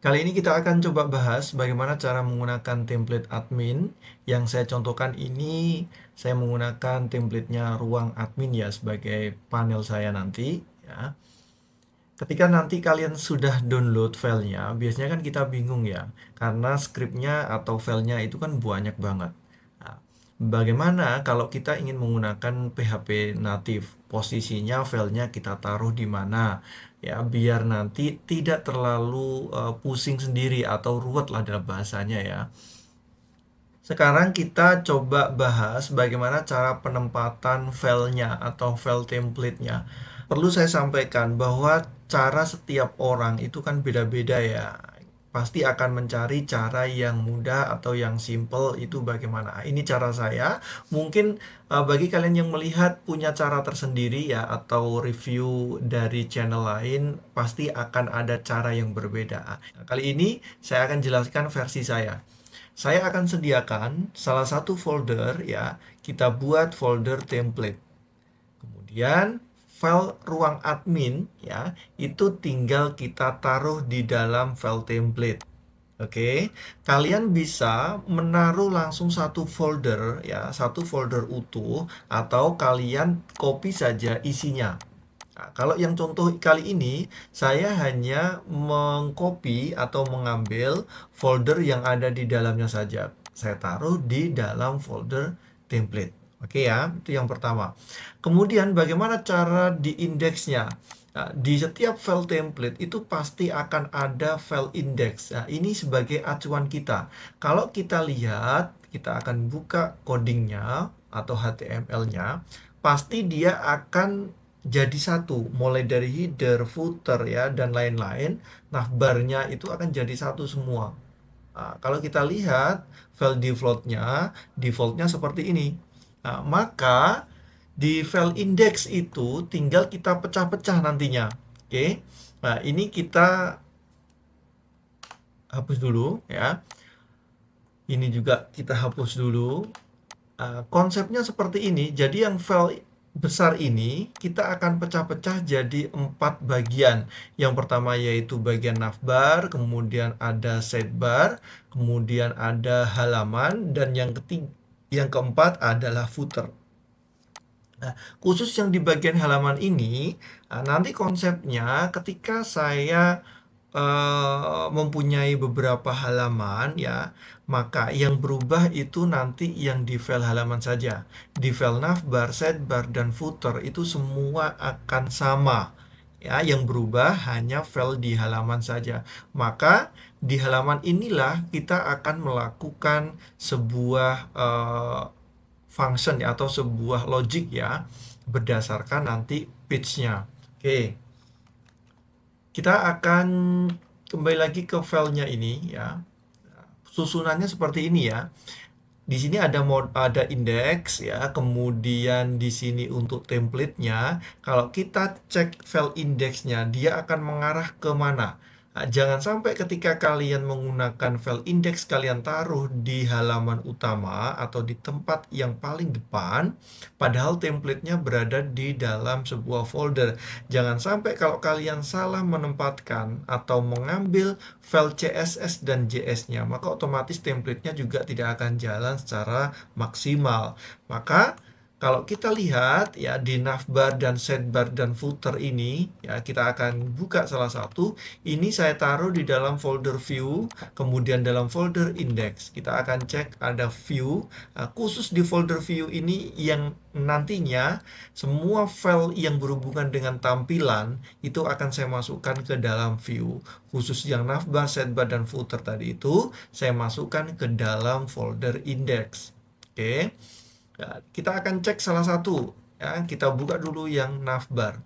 Kali ini kita akan coba bahas bagaimana cara menggunakan template admin. Yang saya contohkan ini, saya menggunakan templatenya ruang admin ya sebagai panel saya nanti ya. Ketika nanti kalian sudah download filenya, biasanya kan kita bingung ya, karena scriptnya atau filenya itu kan banyak banget. Nah, bagaimana kalau kita ingin menggunakan PHP native? Posisinya filenya kita taruh di mana? Ya, biar nanti tidak terlalu pusing sendiri atau ruwet lah dalam bahasanya ya. Sekarang kita coba bahas bagaimana cara penempatan filenya atau file template-nya. Perlu saya sampaikan bahwa cara setiap orang itu kan beda-beda ya. Pasti akan mencari cara yang mudah atau yang simple itu bagaimana. Ini cara saya. Mungkin bagi kalian yang melihat punya cara tersendiri ya atau review dari channel lain pasti akan ada cara yang berbeda. Nah, kali ini saya akan jelaskan versi saya. Saya akan sediakan salah satu folder ya, kita buat folder template. Kemudian file ruang admin ya, itu tinggal kita taruh di dalam file template. Oke, kalian bisa menaruh langsung satu folder ya, satu folder utuh atau kalian copy saja isinya. Nah, kalau yang contoh kali ini, saya hanya mengcopy atau mengambil folder yang ada di dalamnya saja. Saya taruh di dalam folder template. Oke ya, itu yang pertama. Kemudian bagaimana cara di indeksnya? Nah, di setiap file template itu pasti akan ada file index. Nah, ini sebagai acuan kita. Kalau kita lihat, kita akan buka codingnya atau HTML-nya, pasti dia akan jadi satu, mulai dari header, footer ya dan lain-lain. Nah, barnya itu akan jadi satu semua. Nah, kalau kita lihat file defaultnya seperti ini. Nah, maka di file index itu tinggal kita pecah-pecah nantinya. Oke. Nah, ini kita hapus dulu ya. Ini juga kita hapus dulu. Konsepnya seperti ini. Jadi yang file besar ini kita akan pecah-pecah jadi 4 bagian. Yang pertama yaitu bagian navbar, kemudian ada sidebar, kemudian ada halaman, dan yang keempat adalah footer. Nah, khusus yang di bagian halaman ini, nanti konsepnya ketika saya mempunyai beberapa halaman ya, maka yang berubah itu nanti yang di file halaman saja. Di file navbar, sidebar, dan footer itu semua akan sama. Ya, yang berubah hanya file di halaman saja. Maka di halaman inilah kita akan melakukan sebuah function ya, atau sebuah logic ya, berdasarkan nanti page-nya. Oke. Kita akan kembali lagi ke filenya ini ya. Susunannya seperti ini ya. Di sini ada index ya, kemudian di sini untuk template-nya. Kalau kita cek file index-nya, dia akan mengarah ke mana? Nah, jangan sampai ketika kalian menggunakan file index kalian taruh di halaman utama atau di tempat yang paling depan, padahal template-nya berada di dalam sebuah folder. Jangan sampai kalau kalian salah menempatkan atau mengambil file CSS dan JS-nya, maka otomatis template-nya juga tidak akan jalan secara maksimal. Maka kalau kita lihat ya di navbar dan sidebar dan footer ini ya, kita akan buka salah satu. Ini saya taruh di dalam folder view, kemudian dalam folder index. Kita akan cek ada view. Nah, khusus di folder view ini yang nantinya semua file yang berhubungan dengan tampilan itu akan saya masukkan ke dalam view. Khusus yang navbar, sidebar, dan footer tadi itu saya masukkan ke dalam folder index. Oke. Nah, kita akan cek salah satu ya. Kita buka dulu yang navbar.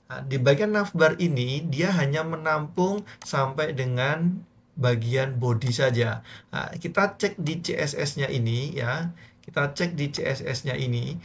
Nah, di bagian navbar ini dia hanya menampung sampai dengan bagian body saja. Nah, kita cek di CSS-nya ini ya. Kita cek di CSS-nya ini.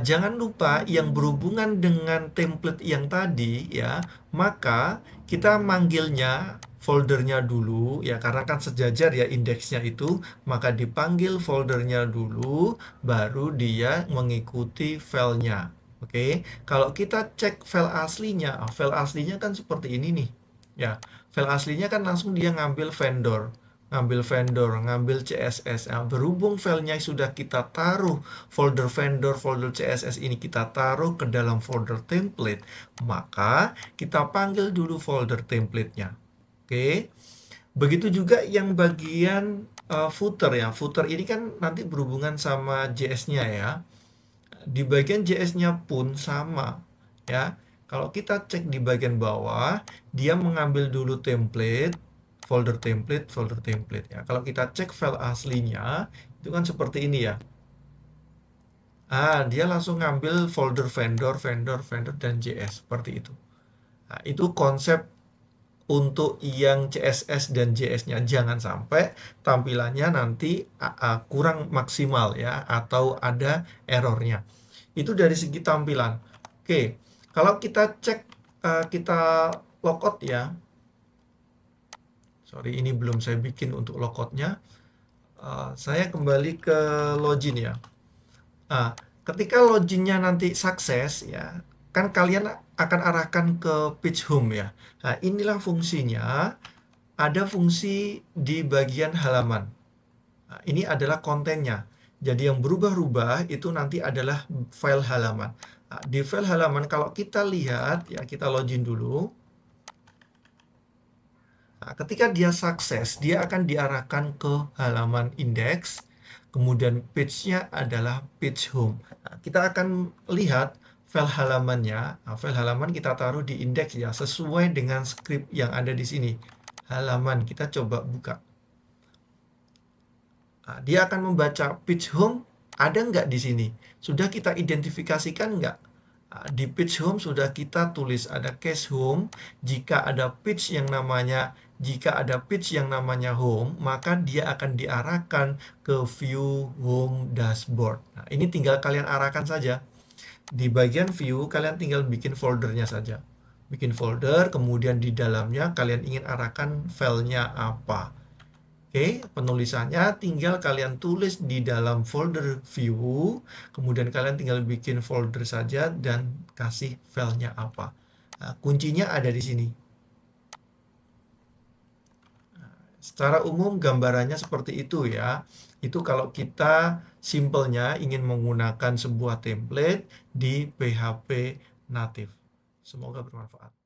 Jangan lupa yang berhubungan dengan template yang tadi ya, maka kita manggilnya foldernya dulu ya, karena kan sejajar ya indeksnya itu, maka dipanggil foldernya dulu, baru dia mengikuti filenya. Oke, kalau kita cek file aslinya kan seperti ini nih Ya, file aslinya kan langsung dia ngambil vendor, ngambil CSS. Nah, berhubung filenya sudah kita taruh folder vendor, folder CSS ini kita taruh ke dalam folder template, maka kita panggil dulu folder template-nya. Oke. Begitu juga yang bagian footer ya. Footer ini kan nanti berhubungan sama JS-nya ya. Di bagian JS-nya pun sama ya. Kalau kita cek di bagian bawah, dia mengambil dulu template, folder template ya. Kalau kita cek file aslinya, itu kan seperti ini ya. Dia langsung ngambil folder vendor, dan JS seperti itu. Nah, itu konsep untuk yang CSS dan JS-nya. Jangan sampai tampilannya nanti kurang maksimal ya, atau ada errornya. Itu dari segi tampilan. Oke, kalau kita cek, kita logout ya. Sorry, ini belum saya bikin untuk logoutnya. Saya kembali ke login ya. Ketika loginnya nanti sukses ya, kan kalian akan arahkan ke page home ya. Nah, inilah fungsinya. Ada fungsi di bagian halaman. Nah, ini adalah kontennya. Jadi yang berubah-ubah itu nanti adalah file halaman. Nah, di file halaman kalau kita lihat ya, kita login dulu. Nah, ketika dia sukses, dia akan diarahkan ke halaman index. Kemudian page-nya adalah page home. Nah, kita akan lihat file halamannya. Nah, file halaman kita taruh di index ya, sesuai dengan script yang ada di sini. Halaman, kita coba buka. Nah, dia akan membaca page home, ada nggak di sini? Sudah kita identifikasikan nggak? Nah, di page home sudah kita tulis ada case home. Jika ada page yang namanya home, maka dia akan diarahkan ke view home dashboard. Nah, ini tinggal kalian arahkan saja. Di bagian view, kalian tinggal bikin foldernya saja. Bikin folder, kemudian di dalamnya kalian ingin arahkan filenya apa. Oke, penulisannya tinggal kalian tulis di dalam folder view, kemudian kalian tinggal bikin folder saja dan kasih filenya apa. Nah, kuncinya ada di sini. Secara umum gambarannya seperti itu ya. Itu kalau kita simpelnya ingin menggunakan sebuah template di PHP native. Semoga bermanfaat.